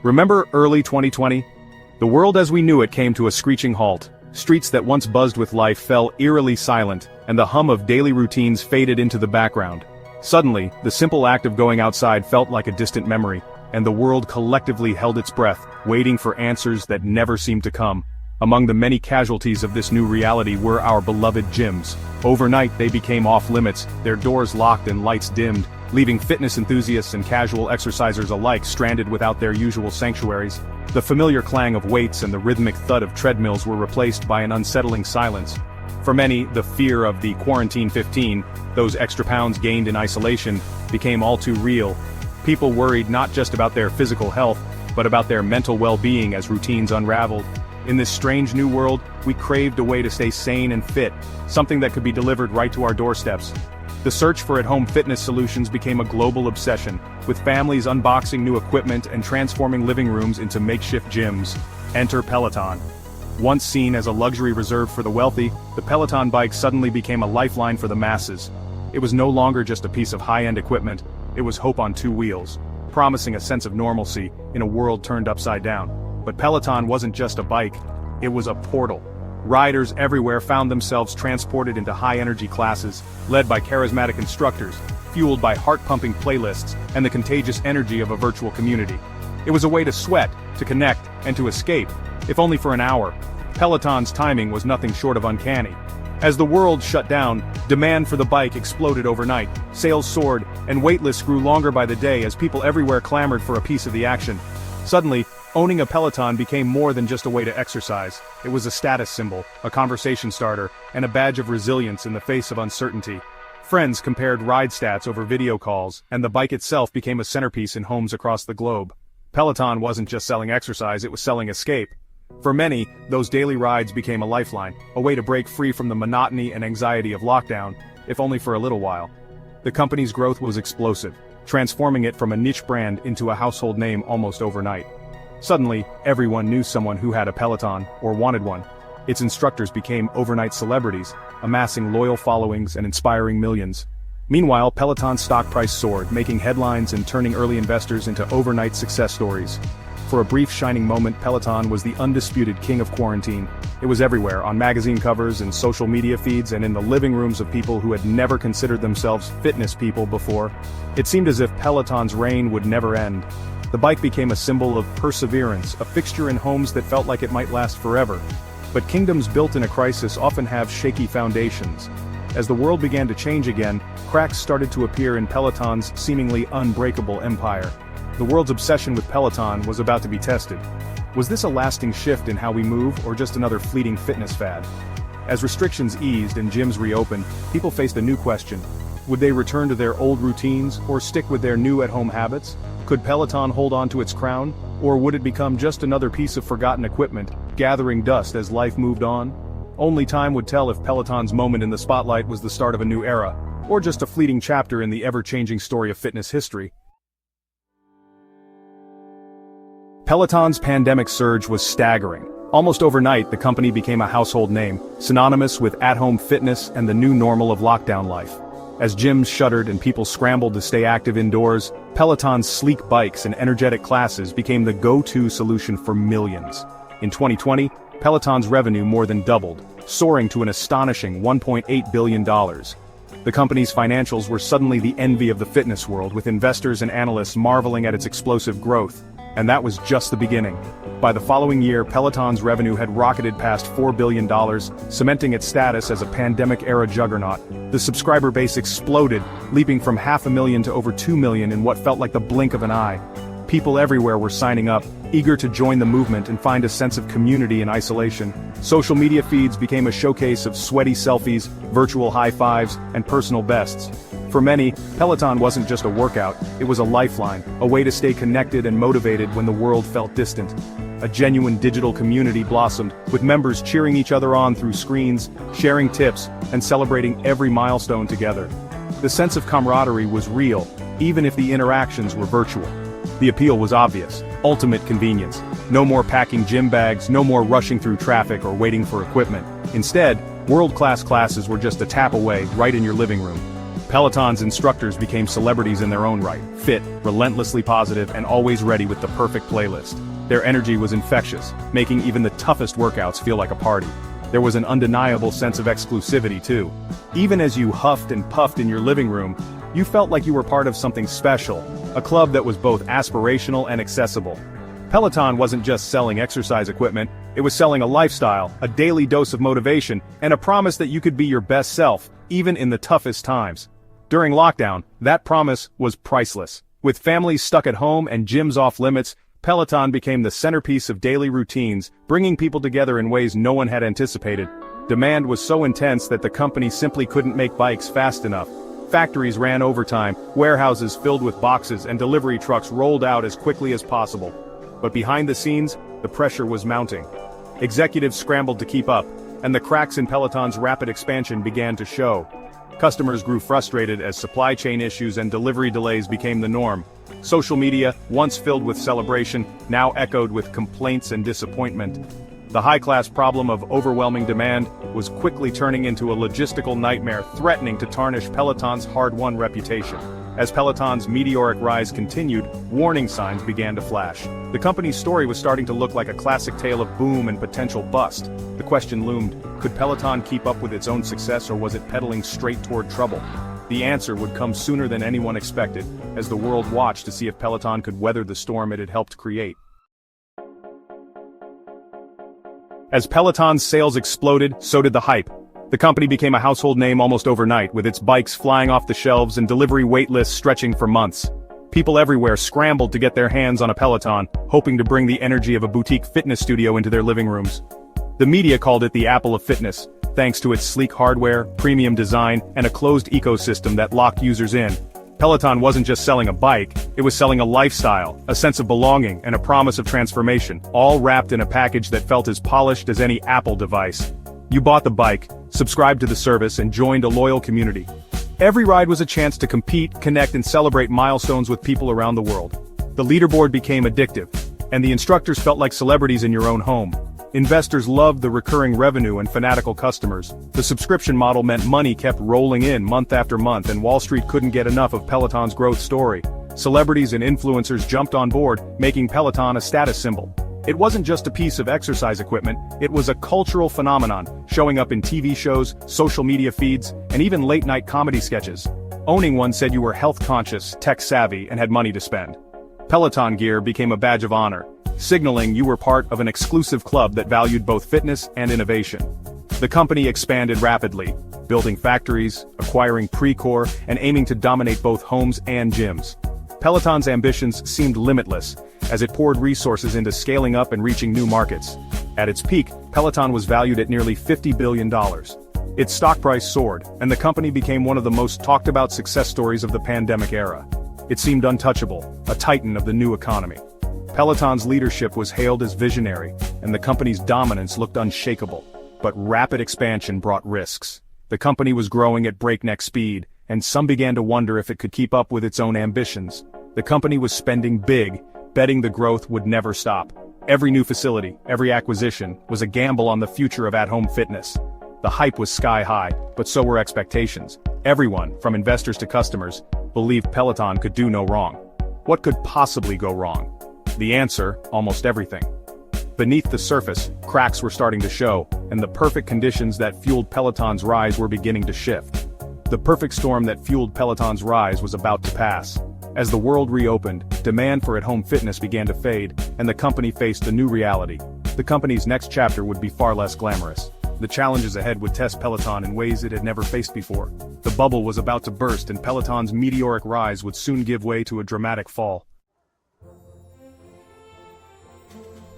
Remember early 2020? The world as we knew it came to a screeching halt. Streets that once buzzed with life fell eerily silent, and the hum of daily routines faded into the background. Suddenly, the simple act of going outside felt like a distant memory, and the world collectively held its breath, waiting for answers that never seemed to come. Among the many casualties of this new reality were our beloved gyms. Overnight they became off-limits, their doors locked and lights dimmed, leaving fitness enthusiasts and casual exercisers alike stranded without their usual sanctuaries. The familiar clang of weights and the rhythmic thud of treadmills were replaced by an unsettling silence. For many, the fear of the quarantine 15, those extra pounds gained in isolation, became all too real. People worried not just about their physical health, but about their mental well-being as routines unraveled. In this strange new world, we craved a way to stay sane and fit, something that could be delivered right to our doorsteps. The search for at-home fitness solutions became a global obsession, with families unboxing new equipment and transforming living rooms into makeshift gyms. Enter Peloton. Once seen as a luxury reserved for the wealthy, the Peloton bike suddenly became a lifeline for the masses. It was no longer just a piece of high-end equipment, it was hope on two wheels, promising a sense of normalcy in a world turned upside down. But Peloton wasn't just a bike, it was a portal. Riders everywhere found themselves transported into high-energy classes, led by charismatic instructors, fueled by heart-pumping playlists, and the contagious energy of a virtual community. It was a way to sweat, to connect, and to escape, if only for an hour. Peloton's timing was nothing short of uncanny. As the world shut down, demand for the bike exploded overnight, sales soared, and waitlists grew longer by the day as people everywhere clamored for a piece of the action. Suddenly, owning a Peloton became more than just a way to exercise. It was a status symbol, a conversation starter, and a badge of resilience in the face of uncertainty. Friends compared ride stats over video calls, and the bike itself became a centerpiece in homes across the globe. Peloton wasn't just selling exercise, it was selling escape. For many, those daily rides became a lifeline, a way to break free from the monotony and anxiety of lockdown, if only for a little while. The company's growth was explosive, transforming it from a niche brand into a household name almost overnight. Suddenly, everyone knew someone who had a Peloton, or wanted one. Its instructors became overnight celebrities, amassing loyal followings and inspiring millions. Meanwhile, Peloton's stock price soared, making headlines and turning early investors into overnight success stories. For a brief shining moment, Peloton was the undisputed king of quarantine. It was everywhere, on magazine covers and social media feeds and in the living rooms of people who had never considered themselves fitness people before. It seemed as if Peloton's reign would never end. The bike became a symbol of perseverance, a fixture in homes that felt like it might last forever. But kingdoms built in a crisis often have shaky foundations. As the world began to change again, cracks started to appear in Peloton's seemingly unbreakable empire. The world's obsession with Peloton was about to be tested. Was this a lasting shift in how we move, or just another fleeting fitness fad? As restrictions eased and gyms reopened, people faced a new question. Would they return to their old routines, or stick with their new at-home habits? Could Peloton hold on to its crown, or would it become just another piece of forgotten equipment, gathering dust as life moved on? Only time would tell if Peloton's moment in the spotlight was the start of a new era, or just a fleeting chapter in the ever-changing story of fitness history. Peloton's pandemic surge was staggering. Almost overnight, the company became a household name, synonymous with at-home fitness and the new normal of lockdown life. As gyms shuttered and people scrambled to stay active indoors, Peloton's sleek bikes and energetic classes became the go-to solution for millions. In 2020, Peloton's revenue more than doubled, soaring to an astonishing $1.8 billion. The company's financials were suddenly the envy of the fitness world, with investors and analysts marveling at its explosive growth. And that was just the beginning. By the following year, Peloton's revenue had rocketed past $4 billion, cementing its status as a pandemic-era juggernaut. The subscriber base exploded, leaping from 500,000 to over 2 million in what felt like the blink of an eye. People everywhere were signing up, eager to join the movement and find a sense of community in isolation. Social media feeds became a showcase of sweaty selfies, virtual high-fives, and personal bests. For many, Peloton wasn't just a workout, it was a lifeline, a way to stay connected and motivated when the world felt distant. A genuine digital community blossomed, with members cheering each other on through screens, sharing tips, and celebrating every milestone together. The sense of camaraderie was real, even if the interactions were virtual. The appeal was obvious: ultimate convenience. No more packing gym bags, no more rushing through traffic or waiting for equipment. Instead, world-class classes were just a tap away, right in your living room. Peloton's instructors became celebrities in their own right, fit, relentlessly positive, and always ready with the perfect playlist. Their energy was infectious, making even the toughest workouts feel like a party. There was an undeniable sense of exclusivity too. Even as you huffed and puffed in your living room, you felt like you were part of something special, a club that was both aspirational and accessible. Peloton wasn't just selling exercise equipment, it was selling a lifestyle, a daily dose of motivation, and a promise that you could be your best self, even in the toughest times. During lockdown, that promise was priceless. With families stuck at home and gyms off limits, Peloton became the centerpiece of daily routines, bringing people together in ways no one had anticipated. Demand was so intense that the company simply couldn't make bikes fast enough. Factories ran overtime, warehouses filled with boxes, and delivery trucks rolled out as quickly as possible. But behind the scenes, the pressure was mounting. Executives scrambled to keep up, and the cracks in Peloton's rapid expansion began to show. Customers grew frustrated as supply chain issues and delivery delays became the norm. Social media, once filled with celebration, now echoed with complaints and disappointment. The high-class problem of overwhelming demand was quickly turning into a logistical nightmare, threatening to tarnish Peloton's hard-won reputation. As Peloton's meteoric rise continued, warning signs began to flash. The company's story was starting to look like a classic tale of boom and potential bust. The question loomed, could Peloton keep up with its own success, or was it pedaling straight toward trouble? The answer would come sooner than anyone expected, as the world watched to see if Peloton could weather the storm it had helped create. As Peloton's sales exploded, so did the hype. The company became a household name almost overnight, with its bikes flying off the shelves and delivery wait lists stretching for months. People everywhere scrambled to get their hands on a Peloton, hoping to bring the energy of a boutique fitness studio into their living rooms. The media called it the Apple of fitness, thanks to its sleek hardware, premium design, and a closed ecosystem that locked users in. Peloton wasn't just selling a bike, it was selling a lifestyle, a sense of belonging, and a promise of transformation, all wrapped in a package that felt as polished as any Apple device. You bought the bike, subscribed to the service, and joined a loyal community. Every ride was a chance to compete, connect, and celebrate milestones with people around the world. The leaderboard became addictive, and the instructors felt like celebrities in your own home. Investors loved the recurring revenue and fanatical customers. The subscription model meant money kept rolling in month after month, and Wall Street couldn't get enough of Peloton's growth story. Celebrities and influencers jumped on board, making Peloton a status symbol. It wasn't just a piece of exercise equipment, it was a cultural phenomenon, showing up in TV shows, social media feeds, and even late-night comedy sketches. Owning one said you were health-conscious, tech-savvy, and had money to spend. Peloton gear became a badge of honor, signaling you were part of an exclusive club that valued both fitness and innovation. The company expanded rapidly, building factories, acquiring Precor, and aiming to dominate both homes and gyms. Peloton's ambitions seemed limitless, as it poured resources into scaling up and reaching new markets. At its peak, Peloton was valued at nearly $50 billion. Its stock price soared, and the company became one of the most talked-about success stories of the pandemic era. It seemed untouchable, a titan of the new economy. Peloton's leadership was hailed as visionary, and the company's dominance looked unshakable. But rapid expansion brought risks. The company was growing at breakneck speed, and some began to wonder if it could keep up with its own ambitions. The company was spending big, betting the growth would never stop. Every new facility, every acquisition, was a gamble on the future of at-home fitness. The hype was sky high, but so were expectations. Everyone, from investors to customers, believed Peloton could do no wrong. What could possibly go wrong? The answer, almost everything. Beneath the surface, cracks were starting to show, and the perfect conditions that fueled Peloton's rise were beginning to shift. The perfect storm that fueled Peloton's rise was about to pass. As the world reopened, demand for at-home fitness began to fade, and the company faced a new reality. The company's next chapter would be far less glamorous. The challenges ahead would test Peloton in ways it had never faced before. The bubble was about to burst, and Peloton's meteoric rise would soon give way to a dramatic fall.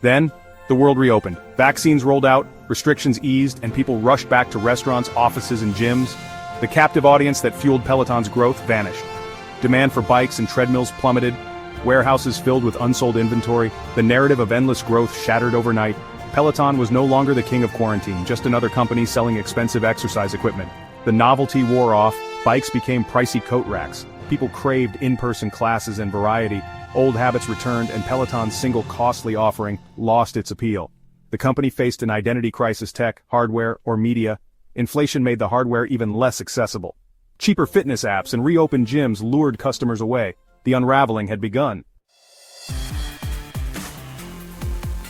Then, the world reopened. Vaccines rolled out, restrictions eased, and people rushed back to restaurants, offices, and gyms. The captive audience that fueled Peloton's growth vanished. Demand for bikes and treadmills plummeted, warehouses filled with unsold inventory, the narrative of endless growth shattered overnight. Peloton was no longer the king of quarantine, just another company selling expensive exercise equipment. The novelty wore off, bikes became pricey coat racks, people craved in-person classes and variety, old habits returned, and Peloton's single costly offering lost its appeal. The company faced an identity crisis: tech, hardware, or media. Inflation made the hardware even less accessible. Cheaper fitness apps and reopened gyms lured customers away. The unraveling had begun.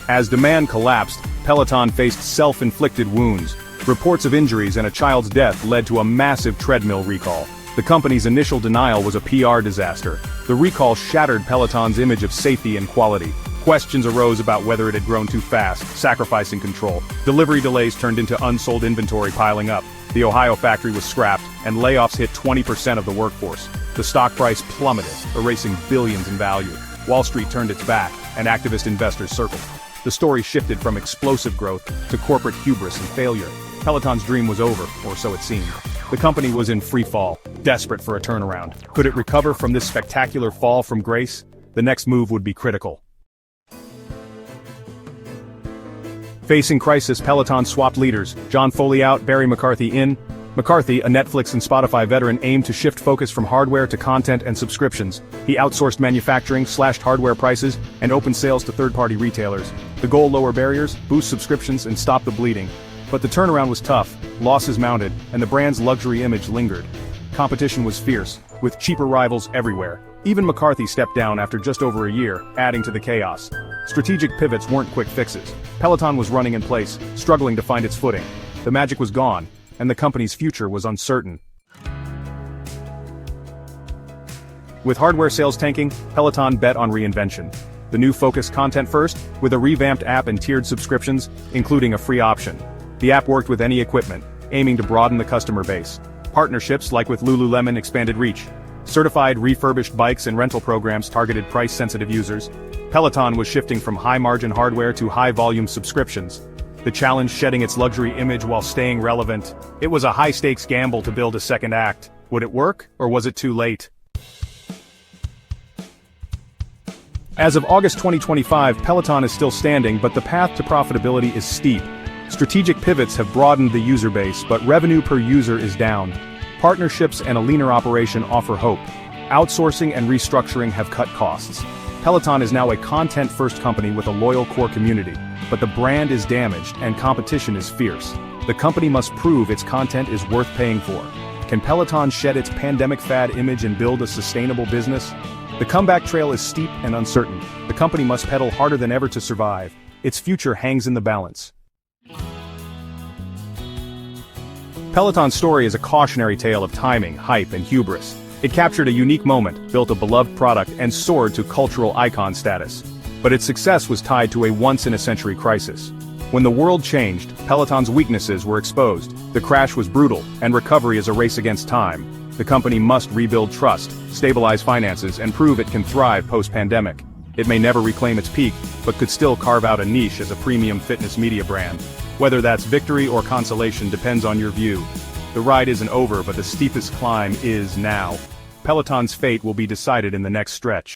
As demand collapsed, Peloton faced self-inflicted wounds. Reports of injuries and a child's death led to a massive treadmill recall. The company's initial denial was a PR disaster. The recall shattered Peloton's image of safety and quality. Questions arose about whether it had grown too fast, sacrificing control. Delivery delays turned into unsold inventory piling up. The Ohio factory was scrapped, and layoffs hit 20% of the workforce. The stock price plummeted, erasing billions in value. Wall Street turned its back, and activist investors circled. The story shifted from explosive growth to corporate hubris and failure. Peloton's dream was over, or so it seemed. The company was in free fall, desperate for a turnaround. Could it recover from this spectacular fall from grace? The next move would be critical. Facing crisis, Peloton swapped leaders, John Foley out, Barry McCarthy in. McCarthy, a Netflix and Spotify veteran, aimed to shift focus from hardware to content and subscriptions. He outsourced manufacturing, slashed hardware prices, and opened sales to third-party retailers. The goal: lower barriers, boost subscriptions, and stop the bleeding. But the turnaround was tough, losses mounted, and the brand's luxury image lingered. Competition was fierce, with cheaper rivals everywhere. Even McCarthy stepped down after just over a year, adding to the chaos. Strategic pivots weren't quick fixes. Peloton was running in place, struggling to find its footing. The magic was gone, and the company's future was uncertain. With hardware sales tanking, Peloton bet on reinvention. The new focus: content first, with a revamped app and tiered subscriptions, including a free option. The app worked with any equipment, aiming to broaden the customer base. Partnerships like with Lululemon expanded reach. Certified refurbished bikes and rental programs targeted price-sensitive users. Peloton was shifting from high-margin hardware to high-volume subscriptions. The challenge: shedding its luxury image while staying relevant. It was a high-stakes gamble to build a second act. Would it work, or was it too late? As of August 2025, Peloton is still standing, but the path to profitability is steep. Strategic pivots have broadened the user base, but revenue per user is down. Partnerships and a leaner operation offer hope. Outsourcing and restructuring have cut costs. Peloton is now a content-first company with a loyal core community, but the brand is damaged and competition is fierce. The company must prove its content is worth paying for. Can Peloton shed its pandemic fad image and build a sustainable business? The comeback trail is steep and uncertain. The company must pedal harder than ever to survive. Its future hangs in the balance. Peloton's story is a cautionary tale of timing, hype, and hubris. It captured a unique moment, built a beloved product, and soared to cultural icon status. But its success was tied to a once-in-a-century crisis. When the world changed, Peloton's weaknesses were exposed. The crash was brutal, and recovery is a race against time. The company must rebuild trust, stabilize finances, and prove it can thrive post-pandemic. It may never reclaim its peak, but could still carve out a niche as a premium fitness media brand. Whether that's victory or consolation depends on your view. The ride isn't over, but the steepest climb is now. Peloton's fate will be decided in the next stretch.